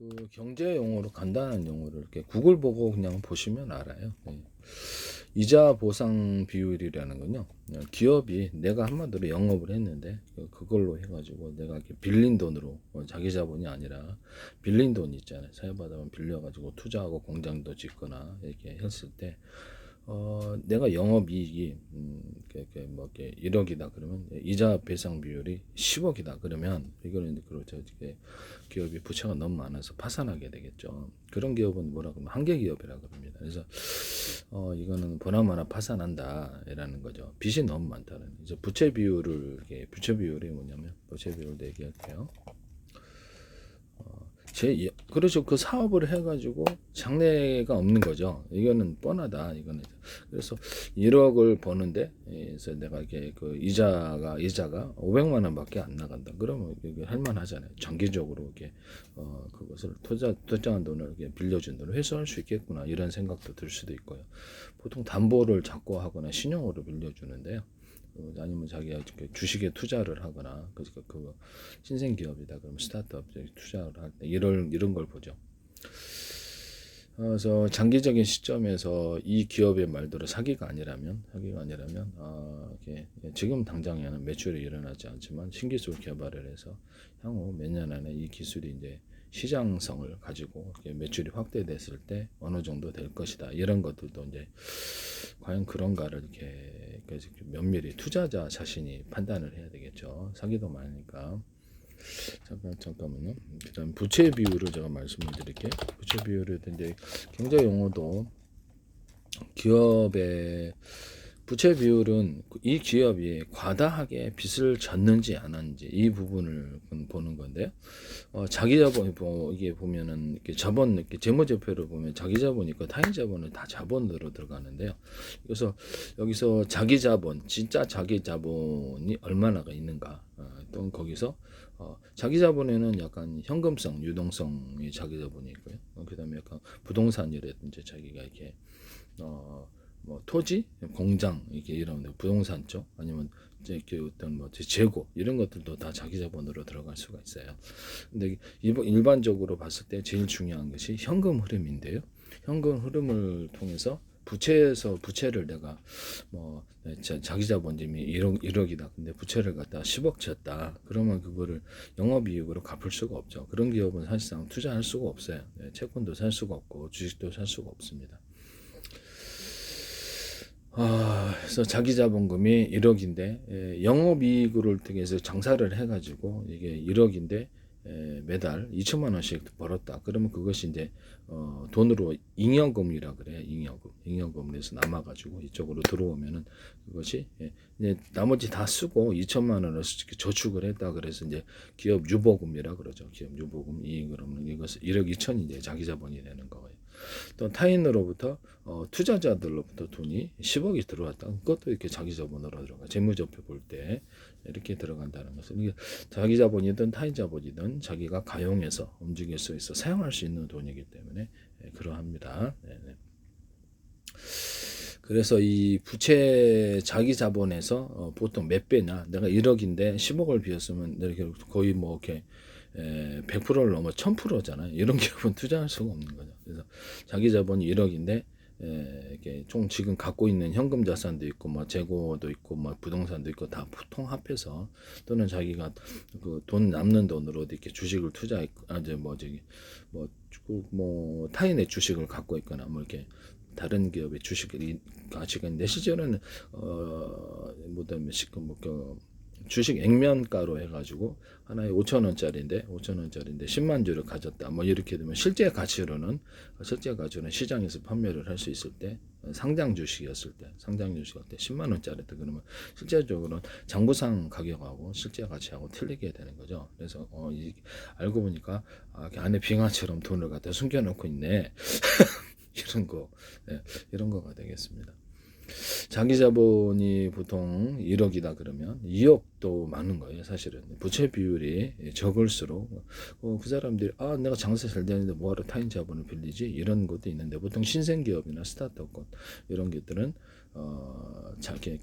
그 경제 용어로 간단한 용어를 이렇게 구글 보고 그냥 보시면 알아요. 네. 이자 보상 비율이라는 건요. 기업이 내가 한마디로 영업을 했는데 그걸로 해가지고 내가 이렇게 빌린 돈으로 자기 자본이 아니라 빌린 돈 있잖아요. 사회받아면 빌려가지고 투자하고 공장도 짓거나 이렇게 했을 때 내가 영업이익이 뭐 이렇게 1억이다 그러면 이자 배상 비율이 10억이다 그러면 이거는 그렇죠. 이게 기업이 부채가 너무 많아서 파산하게 되겠죠. 그런 기업은 뭐라고 하면 한계 기업이라 그럽니다. 그래서 이거는 보나마나 파산한다라는 거죠. 빚이 너무 많다는. 이제 부채 비율을 부채 비율이 뭐냐면 부채 비율도 얘기할게요. 그렇죠. 그 사업을 해가지고 장래가 없는 거죠. 이거는 뻔하다. 이거는. 그래서 1억을 버는데, 그래서 내가 이게 그 이자가 500만 원밖에 안 나간다. 그러면 이게 할만하잖아요. 장기적으로 이렇게, 그것을 투자한 돈을 이렇게 빌려준 돈을 회수할 수 있겠구나. 이런 생각도 들 수도 있고요. 보통 담보를 잡고 하거나 신용으로 빌려주는데요. 아니면 자기가 주식에 투자를 하거나 그 신생 기업이다 그러면 스타트업 투자를 할 때 이런 걸 보죠. 그래서 장기적인 시점에서 이 기업의 말대로 사기가 아니라면 이렇게 지금 당장에는 매출이 일어나지 않지만 신기술 개발을 해서 향후 몇 년 안에 이 기술이 이제 시장성을 가지고 매출이 확대됐을 때 어느 정도 될 것이다. 이런 것들도 이제 과연 그런가를 이렇게 면밀히 투자자 자신이 판단을 해야 되겠죠. 사기도 많으니까. 잠깐만요. 그다음 부채 비율을 제가 말씀을 드릴게요. 부채 비율은 이제 경제 용어도 기업의 부채 비율은 이 기업이 과다하게 빚을 졌는지 안 하는지 이 부분을 보는 건데요. 자기 자본 이게 보면은 이렇게 자본 이렇게 재무제표를 보면 자기 자본이 있고 타인 자본은 다 자본으로 들어가는데요. 그래서 여기서 자기 자본 진짜 자기 자본이 얼마나가 있는가 또 거기서 자기 자본에는 약간 현금성 유동성이 자기 자본이 있고요. 그다음에 약간 부동산이라든지 자기가 이렇게 뭐 토지, 공장 이게 이런 부동산 쪽 아니면 이렇게 어떤 뭐 재고 이런 것들도 다 자기 자본으로 들어갈 수가 있어요. 근데 일반적으로 봤을 때 제일 중요한 것이 현금 흐름인데요. 현금 흐름을 통해서 부채에서 부채를 내가 뭐 자기 자본금이 1억이다. 근데 부채를 갖다 10억 쳤다. 그러면 그거를 영업이익으로 갚을 수가 없죠. 그런 기업은 사실상 투자할 수가 없어요. 채권도 살 수가 없고 주식도 살 수가 없습니다. 그래서 자기 자본금이 1억인데 영업이익을 통해서 장사를 해가지고 이게 1억인데 매달 2천만 원씩 벌었다. 그러면 그것이 이제 돈으로 잉여금이라 그래요. 잉여금에서 남아가지고 이쪽으로 들어오면은 그것이 이제 나머지 다 쓰고 2천만 원을 저축을 했다. 그래서 이제 기업 유보금이라 그러죠. 기업 유보금 이익으로는 이것은 1억 2천이 이제 자기 자본이 되는 거예요. 또 타인으로부터 투자자들로부터 돈이 10억이 들어왔다. 그것도 이렇게 자기 자본으로 들어가. 재무제표 볼 때 이렇게 들어간다는 것은 이게 자기 자본이든 타인 자본이든 자기가 가용해서 움직일 수 있어 사용할 수 있는 돈이기 때문에 그러합니다. 네네. 그래서 이 부채 자기 자본에서 보통 몇 배냐? 내가 1억인데 10억을 비웠으면 이렇게 거의 뭐 이렇게 100%를 넘어 1000%잖아요. 이런 기업은 투자할 수가 없는 거죠. 그래서 자기 자본이 1억인데 이렇게 총 지금 갖고 있는 현금 자산도 있고 뭐 재고도 있고 뭐 부동산도 있고 다 통합해서 또는 자기가 그 돈 남는 돈으로 이렇게 주식을 이제 뭐 저기 뭐 타인의 주식을 갖고 있거나 뭐 이렇게 다른 기업의 주식이 가치가 있는데 실제로는 뭐든 주식 액면가로 해가지고 하나에 5천 원짜리인데 10만 주를 가졌다. 뭐 이렇게 되면 실제 가치로는 시장에서 판매를 할 수 있을 때 상장 주식이었을 때 10만 원짜리다 그러면 실제적으로는 장부상 가격하고 실제 가치하고 틀리게 되는 거죠. 그래서 알고 보니까 안에 빙하처럼 돈을 갖다 숨겨놓고 있네. 이런 거가 되겠습니다. 자기 자본이 보통 1억이다 그러면 2억도 많은 거예요. 사실은 부채 비율이 적을수록 그 사람들이 내가 장사 잘 되는데 뭐하러 타인 자본을 빌리지 이런 것도 있는데 보통 신생기업이나 스타트업 이런 것들은 자기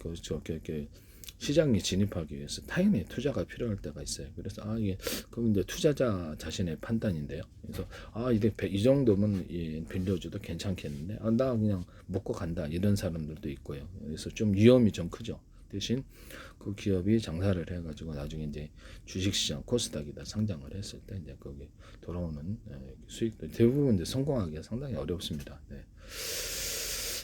시장에 진입하기 위해서 타인의 투자가 필요할 때가 있어요. 그래서 이게 그럼 이제 투자자 자신의 판단인데요. 그래서 이게 이 정도면 빌려줘도 괜찮겠는데 나 그냥 먹고 간다 이런 사람들도 있고요. 그래서 좀 위험이 좀 크죠. 대신 그 기업이 장사를 해가지고 나중에 이제 주식시장 코스닥이다 상장을 했을 때 이제 거기 돌아오는 수익도 대부분 이제 성공하기가 상당히 어렵습니다. 네.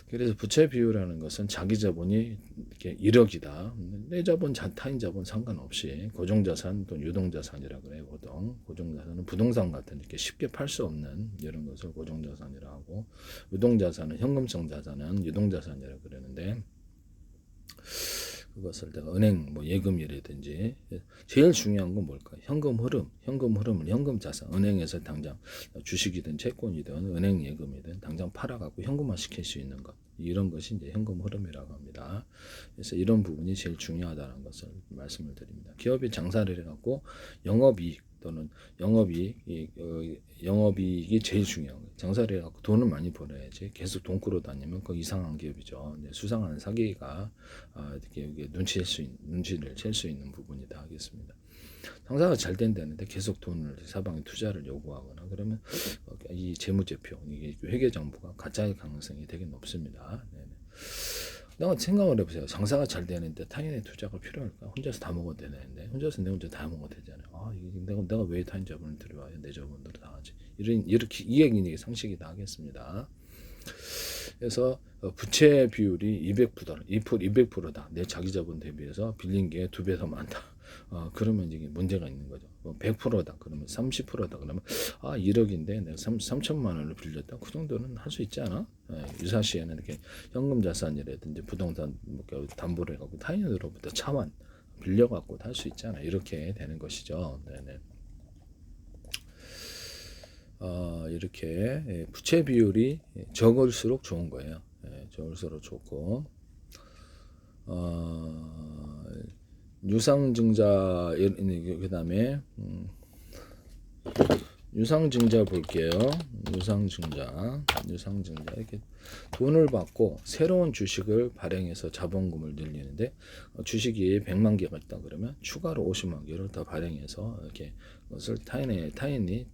그래서 부채 비율이라는 것은 자기 자본이 이렇게 1억이다. 내 자본, 타인 자본 상관없이 고정자산 또는 유동자산이라 그래요. 보통 고정자산은 부동산 같은 이렇게 쉽게 팔 수 없는 이런 것을 고정자산이라 하고, 유동자산은 현금성 자산은 유동자산이라 그러는데, 그것을 내가 은행 뭐 예금이라든지 제일 중요한 건 뭘까? 현금 흐름을 현금 자산, 은행에서 당장 주식이든 채권이든 은행 예금이든 당장 팔아갖고 현금화 시킬 수 있는 것, 이런 것이 이제 현금 흐름이라고 합니다. 그래서 이런 부분이 제일 중요하다는 것을 말씀을 드립니다. 기업이 장사를 해갖고 영업이익 또는 영업이익이 제일 중요한 거예요. 장사를 해갖고 돈을 많이 벌어야지 계속 돈 끌어 다니면 그 이상한 기업이죠. 수상한 사기가 이렇게 눈치를 챌 수 있는 부분이다 하겠습니다. 장사가 잘 된다는데 계속 돈을 사방에 투자를 요구하거나 그러면 이 재무제표, 이게 회계정보가 가짜일 가능성이 되게 높습니다. 네네. 내가 생각을 해보세요. 장사가 잘 되는데 타인의 투자가 필요할까? 혼자서 다 먹어도 되는데 혼자서 내 혼자 다 먹어도 되잖아요. 내가 왜 타인 자본을 들여와요? 내 자본으로 다 하지. 이렇게 이 얘기는 상식이 다 하겠습니다. 그래서 부채 비율이 200%다. 내 자기 자본 대비해서 빌린 게 2배 더 많다. 그러면 이게 문제가 있는 거죠. 100%다. 그러면 30%다. 그러면 1억인데 내가 3천만 원을 빌렸다. 그 정도는 할 수 있지 않아? 유사시에는 이렇게 현금 자산이라든지 부동산 담보를 해갖고 타인으로부터 차만 빌려갖고 할 수 있잖아. 이렇게 되는 것이죠. 네네. 이렇게 부채 비율이 적을수록 좋은 거예요. 적을수록 좋고, 유상증자, 그 다음에 유상증자 볼게요. 유상증자 이렇게 돈을 받고 새로운 주식을 발행해서 자본금을 늘리는데, 주식이 100만 개가 있다 그러면 추가로 50만 개를 더 발행해서 이렇게 그것을 타인이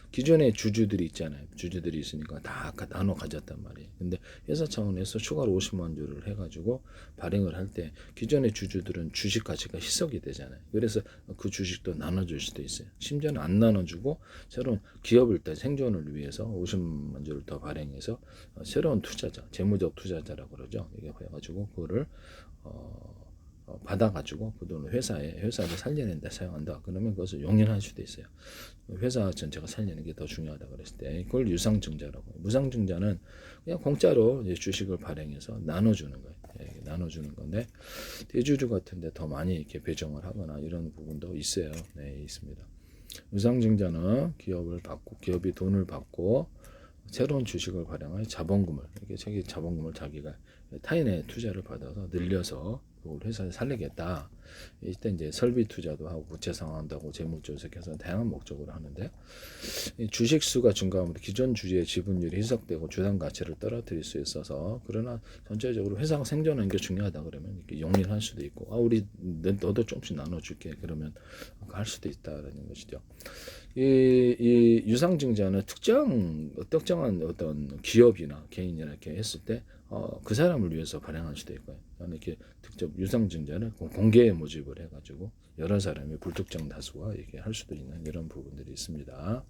기존의 주주들이 있잖아요. 주주들이 있으니까 다 나눠 가졌단 말이에요. 근데 회사 차원에서 추가로 50만 주를 해가지고 발행을 할 때 기존의 주주들은 주식 가치가 희석이 되잖아요. 그래서 그 주식도 나눠줄 수도 있어요. 심지어는 안 나눠주고 새로운 기업을 때 생존을 위해서 50만 주를 더 발행해서 새로운 투자자, 재무적 투자자라고 그러죠. 이게 해가지고 그거를 받아가지고 그 돈을 회사를 살리는 데 사용한다. 그러면 그것을 용인할 수도 있어요. 회사 전체가 살리는 게 더 중요하다 그랬을 때 그걸 유상증자라고 해요. 무상증자는 그냥 공짜로 주식을 발행해서 나눠주는 거예요. 나눠주는 건데, 대주주 같은데 더 많이 이렇게 배정을 하거나 이런 부분도 있어요. 네, 있습니다. 유상증자는 기업이 돈을 받고 새로운 주식을 발행하여 자본금을 자기가 타인의 투자를 받아서 늘려서 그걸 회사를 살리겠다. 이때 이제 설비 투자도 하고 부채 상환한다고 재무조색해서 다양한 목적으로 하는데, 주식 수가 증가하면 기존 주주의 지분율이 희석되고 주당 가치를 떨어뜨릴 수 있어서, 그러나 전체적으로 회사가 생존하는 게 중요하다 그러면 이렇게 용인할 수도 있고, 너도 조금씩 나눠줄게 그러면 할 수도 있다라는 것이죠. 이 유상증자는 특정한 어떤 기업이나 개인이나 이렇게 했을 때 그 사람을 위해서 발행할 수도 있고요. 이렇게 직접 유상증자는 공개 모집을 해가지고 여러 사람이 불특정 다수가 이렇게 할 수도 있는 이런 부분들이 있습니다.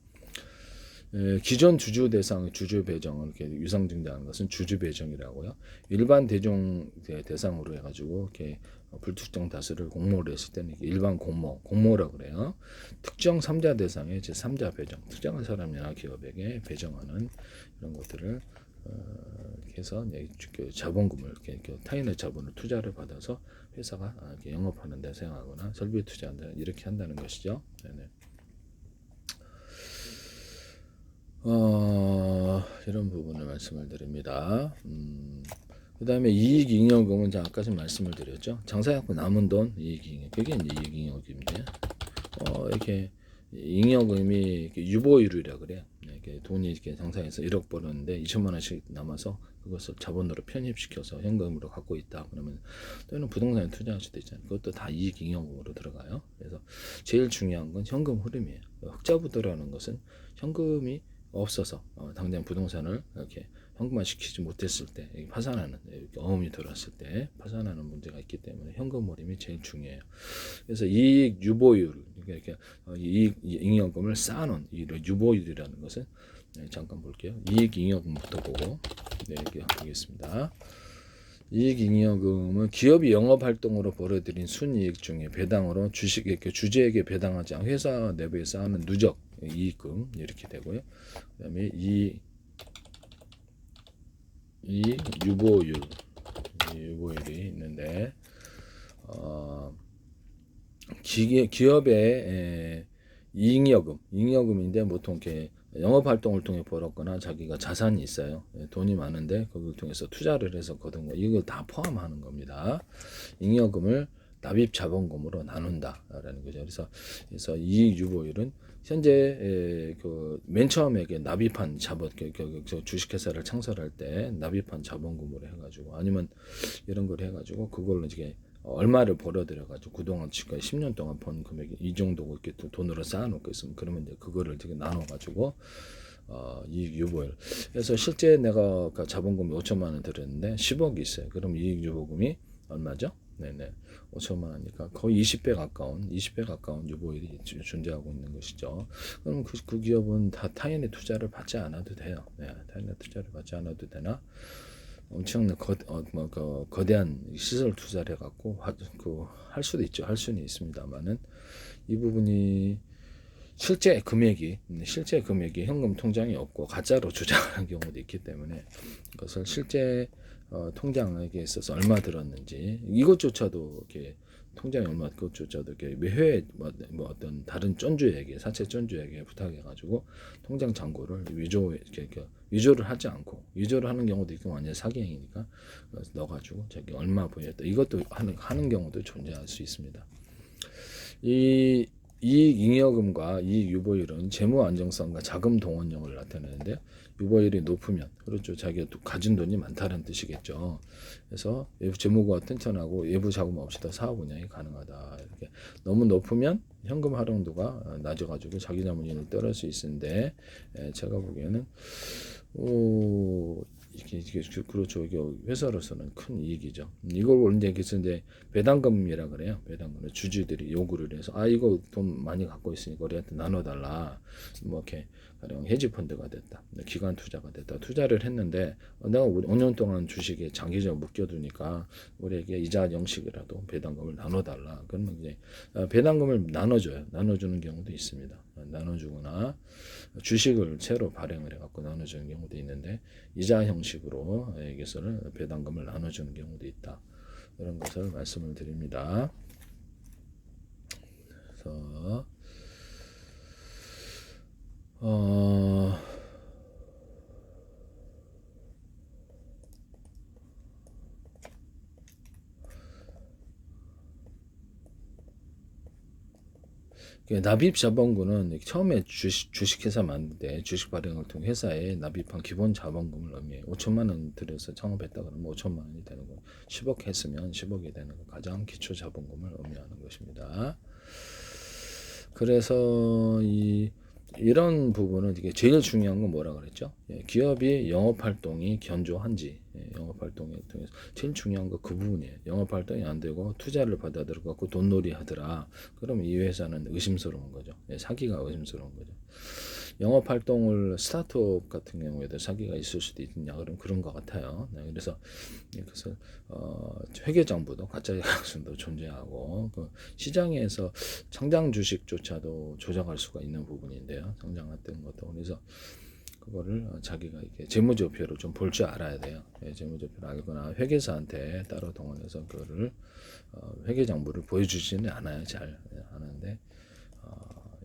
기존 주주 대상 주주 배정을 이렇게 유상증자하는 것은 주주 배정이라고요. 일반 대중 대상으로 해가지고 이렇게 불특정 다수를 공모를 했을 때는 일반 공모라고 그래요. 특정 3자 대상의 제3자 배정, 특정한 사람이나 기업에게 배정하는 이런 것들을 이렇게 해서 자본금을 이렇게 타인의 자본을 투자를 받아서 회사가 이렇게 영업하는 데 사용하거나 설비 투자한다 이렇게 한다는 것이죠. 네네. 이런 부분을 말씀을 드립니다. 그 다음에 이익잉여금은 아까 좀 말씀을 드렸죠. 장사해갖고 남은 돈 이익잉여, 그게 이제 이익잉여금인데, 이렇게 잉여금이 이렇게 유보율이라 그래요. 이렇게 돈이 이렇게 장사해서 1억 벌었는데 2천만 원씩 남아서 그것을 자본으로 편입시켜서 현금으로 갖고 있다. 그러면 또는 부동산에 투자할 수도 있잖아요. 그것도 다 이익 잉여금으로 들어가요. 그래서 제일 중요한 건 현금 흐름이에요. 흑자부도라는 것은 현금이 없어서 당장 부동산을 이렇게 현금화시키지 못했을 때 파산하는 어음이 들어왔을 때 파산하는 문제가 있기 때문에 현금 흐름이 제일 중요해요. 그래서 이익 유보율 이렇게 이익 잉여금을 쌓아놓은 이 유보율이라는 것은 잠깐 볼게요. 이익 잉여금부터 보고 이렇게 보겠습니다. 이익 잉여금은 기업이 영업 활동으로 벌어들인 순이익 중에 배당으로 주주에게 배당하지 않고 회사 내부에 쌓는 누적 이익금 이렇게 되고요. 그다음에 이 유보율이 있는데 기업의 잉여금인데 보통 이렇게 영업 활동을 통해 벌었거나 자기가 자산이 있어요. 돈이 많은데 그걸 통해서 투자를 해서 거둔 거 이걸 다 포함하는 겁니다. 잉여금을 납입 자본금으로 나눈다라는 거죠. 그래서 이익 유보율은 현재 그 맨 처음에 납입한 자본 주식회사를 창설할 때 납입한 자본금으로 해가지고 아니면 이런 걸 해가지고 그걸로 이제 얼마를 벌어들여가지고 그동안 지금 10년 동안 번 금액이 이 정도 이렇게 돈으로 쌓아놓고 있으면 그러면 이제 그거를 되게 나눠가지고 이익 유보율. 그래서 실제 내가 자본금이 5천만 원 들였는데 10억이 있어요. 그럼 이익 유보금이 얼마죠? 네네. 5천만 원이니까 거의 20배 가까운 유보율이 존재하고 있는 것이죠. 그럼 그 기업은 다 타인의 투자를 받지 않아도 돼요. 네, 타인의 투자를 받지 않아도 되나? 엄청난 거대한 시설 투자를 해갖고 할 수도 있죠. 할 수는 있습니다만은 이 부분이 실제 금액이 현금 통장이 없고 가짜로 조작하는 경우도 있기 때문에 그것을 실제 통장에 있어서 얼마 들었는지 이것조차도 이렇게 통장에 얼마 그것조차도 이렇게 매회 뭐 어떤 다른 쩐주에게 사채 쩐주에게 부탁해가지고 통장 잔고를 위조를 하지 않고 위조를 하는 경우도 있고 완전 사기 행위니까 넣어가지고 자기 얼마 보였다 이것도 하는 경우도 존재할 수 있습니다. 이 이익 잉여금과 이익 유보율은 재무 안정성과 자금 동원력을 나타내는데 유보율이 높으면 그렇죠. 자기가 가진 돈이 많다는 뜻이겠죠. 그래서 외부 재무가 튼튼하고 외부 자금 없이도 사업 운영이 가능하다. 이렇게 너무 높으면 현금 활용도가 낮아가지고 자기 자본율을 떨어질 수 있는데 제가 보기에는 이게 그렇죠. 이게 회사로서는 큰 이익이죠. 이걸 이제 배당금이라 그래요. 배당금 주주들이 요구를 해서 이거 돈 많이 갖고 있으니까 우리한테 나눠달라. 뭐 이렇게 가령 헤지 펀드가 됐다, 기관 투자가 됐다. 투자를 했는데 내가 5년 동안 주식에 장기적으로 묶여두니까 우리에게 이자 형식이라도 배당금을 나눠달라. 그러면 이제 배당금을 나눠주는 경우도 있습니다. 나눠주거나 주식을 새로 발행을 해갖고 나눠주는 경우도 있는데 이자 형식으로 여기서는 배당금을 나눠주는 경우도 있다. 이런 것을 말씀을 드립니다. 그래서 납입 자본금은 처음에 주식회사 만들 때 주식 발행을 통해 회사에 납입한 기본 자본금을 의미해요. 5천만 원 들여서 창업했다 그러면 5천만 원이 되는 거, 10억 했으면 10억이 되는 거 가장 기초 자본금을 의미하는 것입니다. 그래서 이런 부분은 이게 제일 중요한 건 뭐라 그랬죠? 기업이 영업 활동이 견조한지, 영업 활동에 통해서 제일 중요한 거 그 부분이에요. 영업 활동이 안 되고 투자를 받아들여 갖고 돈놀이 하더라. 그럼 이 회사는 의심스러운 거죠. 사기가 의심스러운 거죠. 영업 활동을 스타트업 같은 경우에도 사기가 있을 수도 있냐 그런 것 같아요. 그래서 회계장부도 가짜 계약서도 존재하고 그 시장에서 상장 주식조차도 조작할 수가 있는 부분인데요. 상장했던 것도 그래서 그거를 자기가 이렇게 재무제표로 좀 볼 줄 알아야 돼요. 재무제표를 알거나 회계사한테 따로 동원해서 그거를 회계장부를 보여주지는 않아요. 잘 하는데.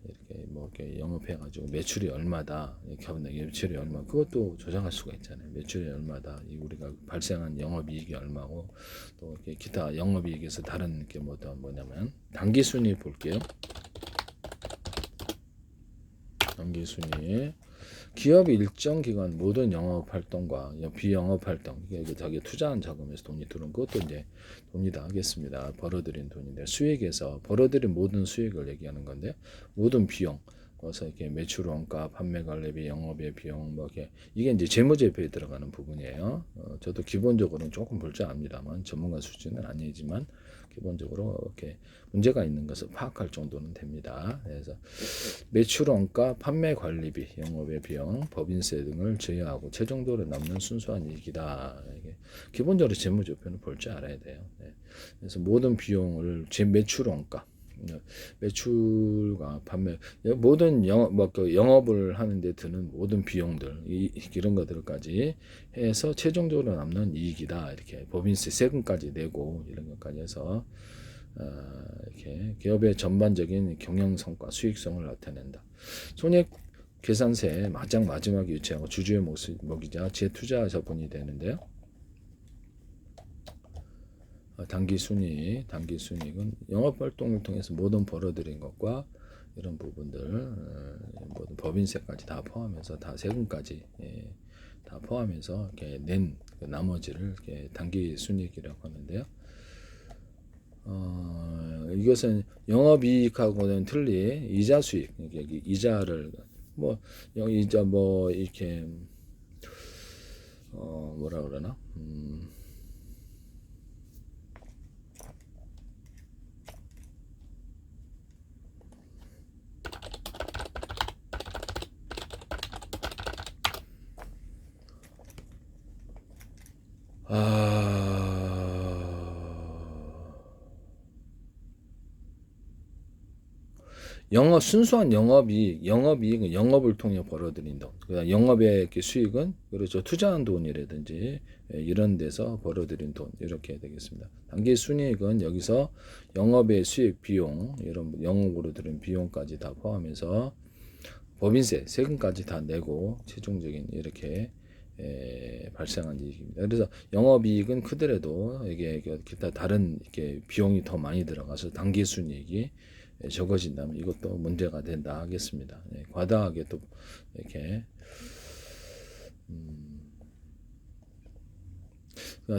이렇게 뭐 이렇게 영업해가지고 매출이 얼마다 매출이 얼마 그것도 조정할 수가 있잖아요. 매출이 얼마다 우리가 발생한 영업이익이 얼마고 또 이렇게 기타 영업이익에서 다른 게 뭐냐면 당기순이익 볼게요. 단기순이 기업이 일정 기간 모든 영업 활동과 비영업 활동, 이게 자기 투자한 자금에서 돈이 들어온 것도 이제 돈이다 하겠습니다. 벌어들인 돈인데 수익에서 벌어들인 모든 수익을 얘기하는 건데 모든 비용, 그래서 이렇게 매출 원가, 판매 관리비, 영업의 비용, 뭐 이게 이제 재무제표에 들어가는 부분이에요. 저도 기본적으로는 조금 볼 줄 압니다만 전문가 수준은 아니지만 기본적으로 이렇게 문제가 있는 것을 파악할 정도는 됩니다. 그래서 매출 원가, 판매 관리비, 영업의 비용, 법인세 등을 제외하고 최종적으로 남는 순수한 이익이다. 이게 기본적으로 재무제표는 볼 줄 알아야 돼요. 네. 그래서 모든 비용을 매출 원가, 매출과 판매, 모든 영업을 하는데 드는 모든 비용들, 이런 것들까지 해서 최종적으로 남는 이익이다. 이렇게 법인세 세금까지 내고 이런 것까지 해서 이렇게 기업의 전반적인 경영 성과, 수익성을 나타낸다. 손익 계산세 마지막에 유치하고 주주의 목이자 재투자 자본이 되는데요. 단기순이익은 영업활동을 통해서 모든 벌어들인 것과 이런 부분들, 모든 법인세까지 다 포함해서 다 세금까지 다 포함해서 이렇게 낸 나머지를 이렇게 단기순이익이라고 하는데요. 이것은 영업이익하고는 틀리 이자 수익, 이자를 이자 이렇게 뭐라 그러나? 순수한 영업이익은 영업을 통해 벌어들인 돈. 그다음 영업의 수익은 그렇죠. 투자한 돈이라든지 이런 데서 벌어들인 돈 이렇게 되겠습니다. 단기 순이익은 여기서 영업의 수익, 비용 이런 영업으로 들은 비용까지 다 포함해서 법인세, 세금까지 다 내고 최종적인 이렇게 발생한 이익입니다. 그래서 영업이익은 크더라도 이게 기타 다른 이렇게 비용이 더 많이 들어가서 단기 순이익이 적어진다면 이것도 문제가 된다 하겠습니다. 과다하게 또 이렇게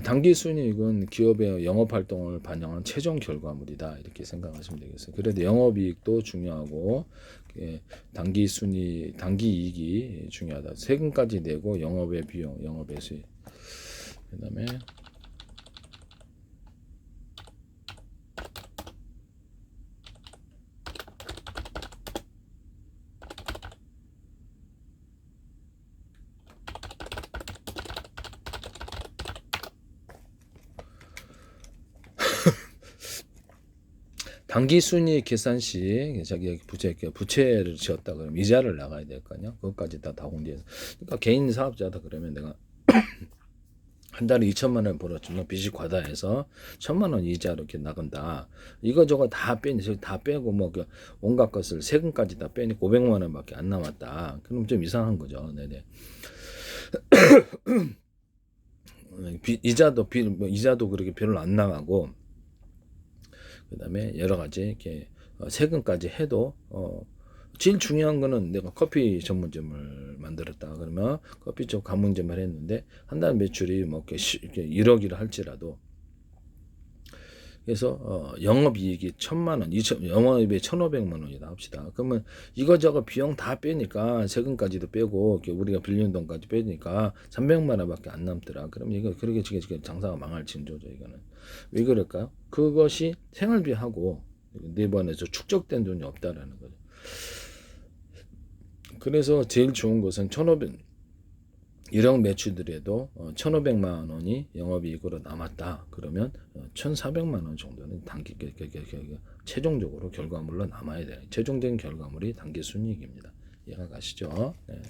단기 순이익은 기업의 영업 활동을 반영한 최종 결과물이다 이렇게 생각하시면 되겠어요. 그래도 영업이익도 중요하고 단기 이익이 중요하다. 세금까지 내고 영업의 비용, 영업의 수익. 그다음에 단기순이익 계산 시 자기 부채를 지었다 그러면 이자를 나가야 될 거 아니야? 그것까지 다 공제해서. 그러니까 개인 사업자다 그러면 내가 한 달에 2천만 원 벌었지만 빚이 과다해서 1,000만 원 이자로 이렇게 나간다. 이거저거 다 빼고 온갖 것을 세금까지 다 빼니까 500만 원밖에 안 남았다. 그럼 좀 이상한 거죠. 네네. 이자도 그렇게 별로 안 나가고. 그다음에 여러 가지 이렇게 세금까지 해도 제일 중요한 거는 내가 커피 전문점을 만들었다 그러면 커피 쪽 가문점을 했는데 한 달 매출이 이렇게 1억이라 할지라도 그래서 영업이익이 1,000만 원, 영업이익이 1,500만 원이다 합시다. 그러면 이거저거 비용 다 빼니까 세금까지도 빼고 우리가 빌린 돈까지 빼니까 300만 원밖에 안 남더라. 그럼 이거 그렇게 지금 장사가 망할 징조죠. 이거는 왜 그럴까요? 그것이 생활비하고 내부안에서 축적된 돈이 없다라는 거죠. 그래서 제일 좋은 것은 1억 매출들에도 1,500만 원이 영업이익으로 남았다. 그러면 1,400만 원 정도는 단기 최종적으로 결과물로 남아야 돼요. 최종적인 결과물이 단기 순이익입니다. 이해가 가시죠? 네.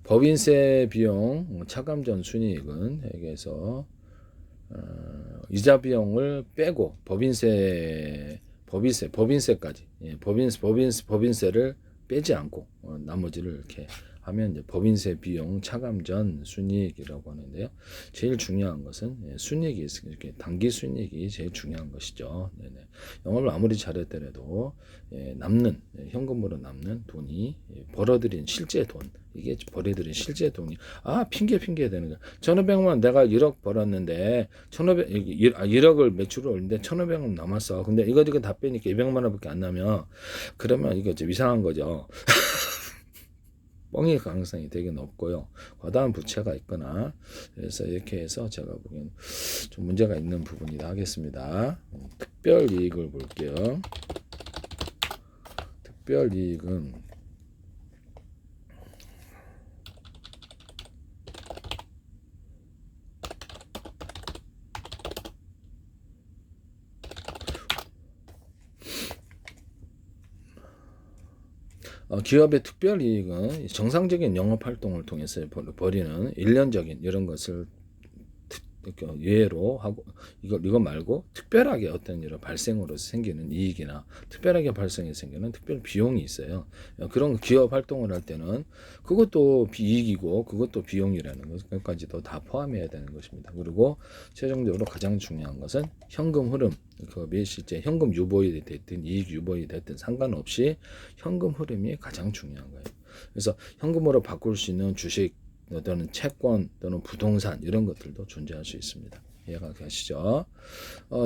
법인세 비용 차감전 순이익은 여기에서 이자 비용을 빼고 법인세까지 법인세를 빼지 않고 나머지를 이렇게 하면 이제 법인세 비용, 차감전, 순이익이라고 하는데요. 제일 중요한 것은 순이익이 이렇게 단기 순이익이 제일 중요한 것이죠. 네네. 영업을 아무리 잘했더라도 남는 현금으로 남는 돈이 벌어들인 실제 돈, 이게 벌어들인 실제 돈이 핑계 되는 거야. 1,500만 내가 1억 벌었는데 1억을 매출을 올리는데 1,500만 남았어. 근데 이거 다 빼니까 200만 원밖에 안 나면 그러면 이거 좀 이상한 거죠. 뻥일 가능성이 되게 높고요. 과다한 부채가 있거나 그래서 이렇게 해서 제가 보기엔 좀 문제가 있는 부분이다 하겠습니다. 특별 이익을 볼게요. 특별 이익은 기업의 특별이익은 정상적인 영업활동을 통해서 벌이는 일련적인 이런 것을 예외로 하고 이거 말고 특별하게 어떤 이런 발생으로서 생기는 이익이나 특별하게 발생해 생기는 특별 비용이 있어요. 그런 기업 활동을 할 때는 그것도 이익이고 그것도 비용이라는 것까지도 다 포함해야 되는 것입니다. 그리고 최종적으로 가장 중요한 것은 현금 흐름, 그 실제 현금 유보이 됐든 이익 유보이 됐든 상관없이 현금 흐름이 가장 중요한 거예요. 그래서 현금으로 바꿀 수 있는 주식 또는 채권 또는 부동산 이런 것들도 존재할 수 있습니다. 이해가 가시죠?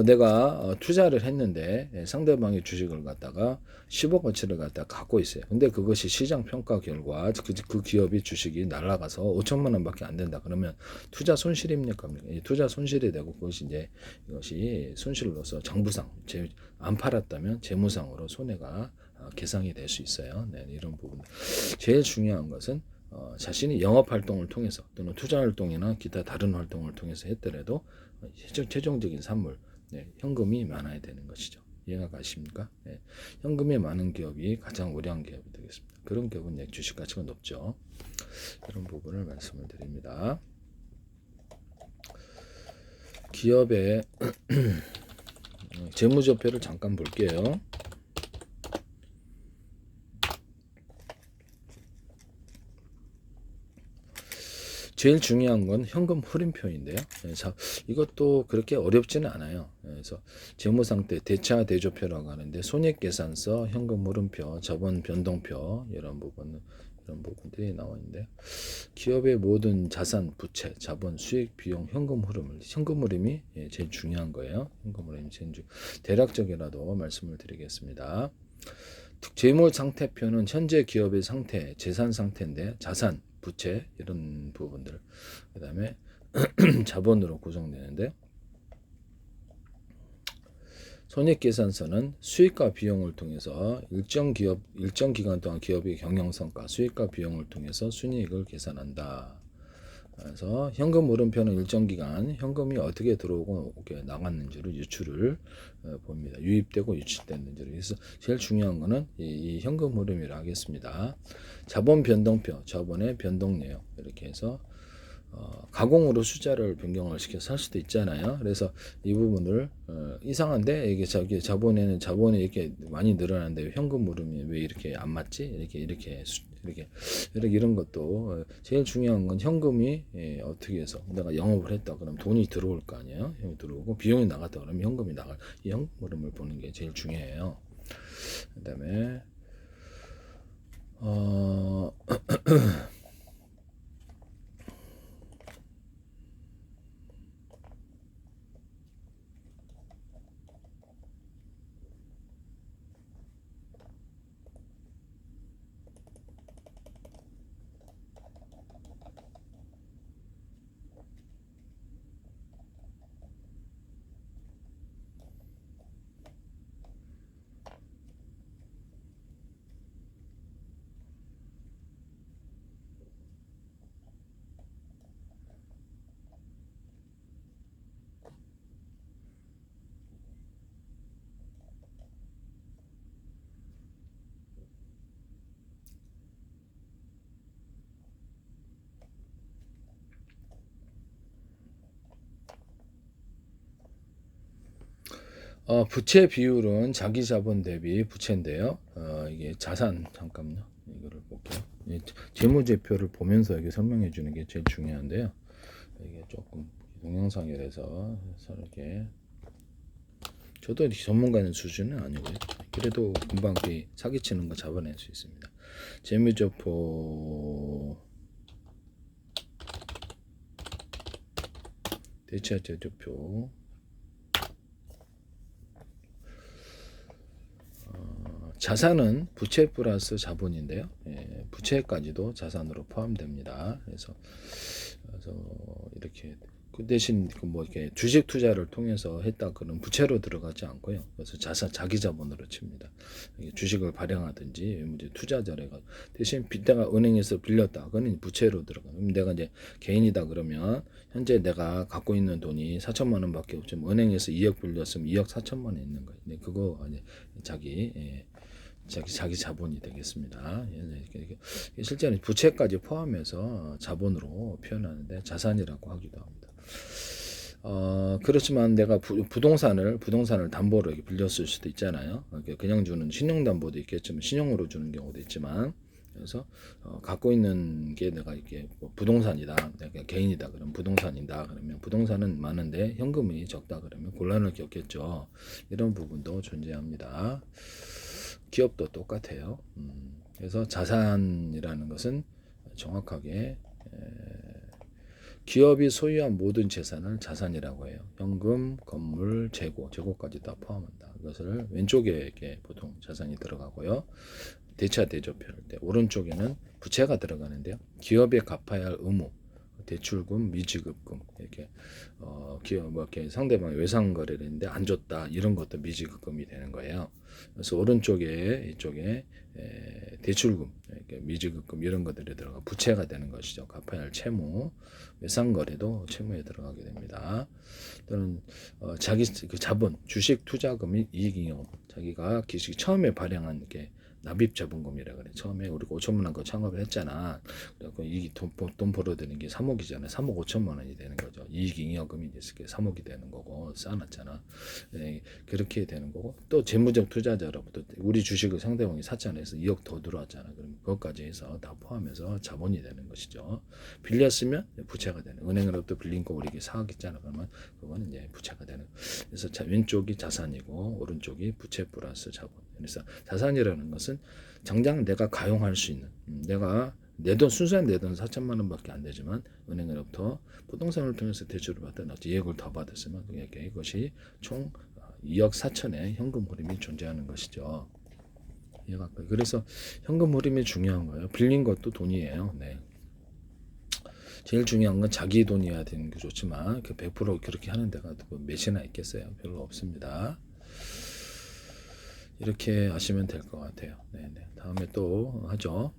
내가 투자를 했는데 상대방의 주식을 갖다가 10억어치를 갖다가 갖고 있어요. 근데 그것이 시장 평가 결과 그 기업이 주식이 날아가서 5천만 원밖에 안 된다. 그러면 투자 손실입니까? 투자 손실이 되고 이것이 손실로서 장부상 안 팔았다면 재무상으로 손해가 계상이 될 수 있어요. 네, 이런 부분. 제일 중요한 것은 자신이 영업 활동을 통해서 또는 투자 활동이나 기타 다른 활동을 통해서 했더라도 최종적인 산물, 현금이 많아야 되는 것이죠. 이해가 가십니까? 현금이 많은 기업이 가장 우량한 기업이 되겠습니다. 그런 기업은 주식 가치가 높죠. 그런 부분을 말씀을 드립니다. 기업의 재무제표를 잠깐 볼게요. 제일 중요한 건 현금 흐름표인데요. 그래서 이것도 그렇게 어렵지는 않아요. 그래서 재무상태 대차 대조표라고 하는데 손익계산서, 현금 흐름표, 자본 변동표 이런 부분들이 나와 있는데 기업의 모든 자산, 부채, 자본, 수익, 비용, 현금 흐름이 제일 중요한 거예요. 현금 흐름이 대략적이라도 말씀을 드리겠습니다. 재무 상태표는 현재 기업의 상태, 재산 상태인데 자산, 부채 이런 부분들 그 다음에 자본으로 구성되는데 손익계산서는 수익과 비용을 통해서 일정 기간 동안 기업의 경영성과 수익과 비용을 통해서 순이익을 계산한다. 그래서 현금 흐름표는 일정 기간 현금이 어떻게 들어오고 나갔는지를 유출을 봅니다. 유입되고 유출됐는지를. 그래서 제일 중요한 거는 이 현금 흐름이라 하겠습니다. 자본 변동표, 자본의 변동 내역 이렇게 해서 가공으로 숫자를 변경을 시켜서 할 수도 있잖아요. 그래서 이 부분을 이상한데 이게 자본이 이렇게 많이 늘어나는데 현금 흐름이 왜 이렇게 안 맞지? 이런 것도 제일 중요한 건 현금이 어떻게 해서 내가 영업을 했다 그러면 돈이 들어올 거 아니에요. 현금이 들어오고 비용이 나갔다 그러면 현금이 나갈 이 현금 흐름을 보는 게 제일 중요해요. 그다음에 부채 비율은 자기 자본 대비 부채인데요. 이게 자산 잠깐만요. 이거를 볼게요. 이 재무제표를 보면서 이게 설명해 주는 게 제일 중요한데요. 이게 조금 동영상이라서 이렇게 저도 전문가는 수준은 아니고요. 그래도 금방 사기치는 거 잡아낼 수 있습니다. 재무제표 대체 제표표 자산은 부채 플러스 자본인데요. 예, 부채까지도 자산으로 포함됩니다. 그래서 이렇게 그 대신 뭐 이렇게 주식 투자를 통해서 했다 그런 부채로 들어가지 않고요. 그래서 자산 자기 자본으로 칩니다. 주식을 발행하든지 이제 투자자래가 대신 내가 은행에서 빌렸다 그거는 부채로 들어가. 그럼 내가 이제 개인이다 그러면 현재 내가 갖고 있는 돈이 4천만 원밖에 없지만 은행에서 2억 빌렸으면 2억 4천만 원 있는 거예요. 근데 그거 이제 자기 자본이 되겠습니다. 실제는 부채까지 포함해서 자본으로 표현하는데 자산이라고 하기도 합니다. 그렇지만 내가 부동산을 담보로 이렇게 빌렸을 수도 있잖아요. 그냥 주는 신용담보도 있겠지만 신용으로 주는 경우도 있지만 그래서 갖고 있는 게 내가 이렇게 뭐 부동산이다, 내가 개인이다 그러면 부동산이다 그러면 부동산은 많은데 현금이 적다 그러면 곤란을 겪겠죠. 이런 부분도 존재합니다. 기업도 똑같아요. 그래서 자산이라는 것은 정확하게 기업이 소유한 모든 재산을 자산이라고 해요. 현금, 건물, 재고까지 다 포함한다. 이것을 왼쪽에 이렇게 보통 자산이 들어가고요. 대차 대조표할 때 오른쪽에는 부채가 들어가는데요. 기업에 갚아야 할 의무, 대출금, 미지급금 이렇게 기업 뭐 이렇게 상대방이 외상 거래를 했는데 안 줬다 이런 것도 미지급금이 되는 거예요. 그래서 오른쪽에 이쪽에 대출금, 이렇게 미지급금 이런 것들이 들어가 부채가 되는 것이죠. 갚아야 할 채무, 외상 거래도 채무에 들어가게 됩니다. 또는 자기 그 자본, 주식 투자금이 이익잉여, 자기가 기식 처음에 발행한 게 납입 자본금이라 그래. 처음에 우리가 5천만 원 거 창업을 했잖아. 그래서 이익 돈 벌어들이는 게 3억이잖아. 3억 5천만 원이 되는 거죠. 이익 잉여금이 있을 게 3억이 되는 거고 쌓아놨잖아. 네, 그렇게 되는 거고 또 재무적 투자자로부터 우리 주식을 상대방이 샀잖아. 해서 2억 더 들어왔잖아. 그럼 그것까지 해서 다 포함해서 자본이 되는 것이죠. 빌렸으면 부채가 되는. 은행으로부터 빌린 거 우리에게 4억 있잖아. 그러면 그거는 이제 부채가 되는. 그래서 왼쪽이 자산이고 오른쪽이 부채 플러스 자본. 그래서 자산이라는 것은 당장 내가 가용할 수 있는 내가 내 돈 순수한 내 돈 4천만 원밖에 안 되지만 은행으로부터 부동산을 통해서 대출을 받아 2억을 더 받았으면 그것이 총 2억 4천의 현금 흐름이 존재하는 것이죠. 그래서 현금 흐름이 중요한 거예요. 빌린 것도 돈이에요. 네. 제일 중요한 건 자기 돈이어야 되는 게 좋지만 100% 그렇게 하는 데가 몇이나 있겠어요. 별로 없습니다. 이렇게 아시면 될 것 같아요. 네네. 다음에 또 하죠.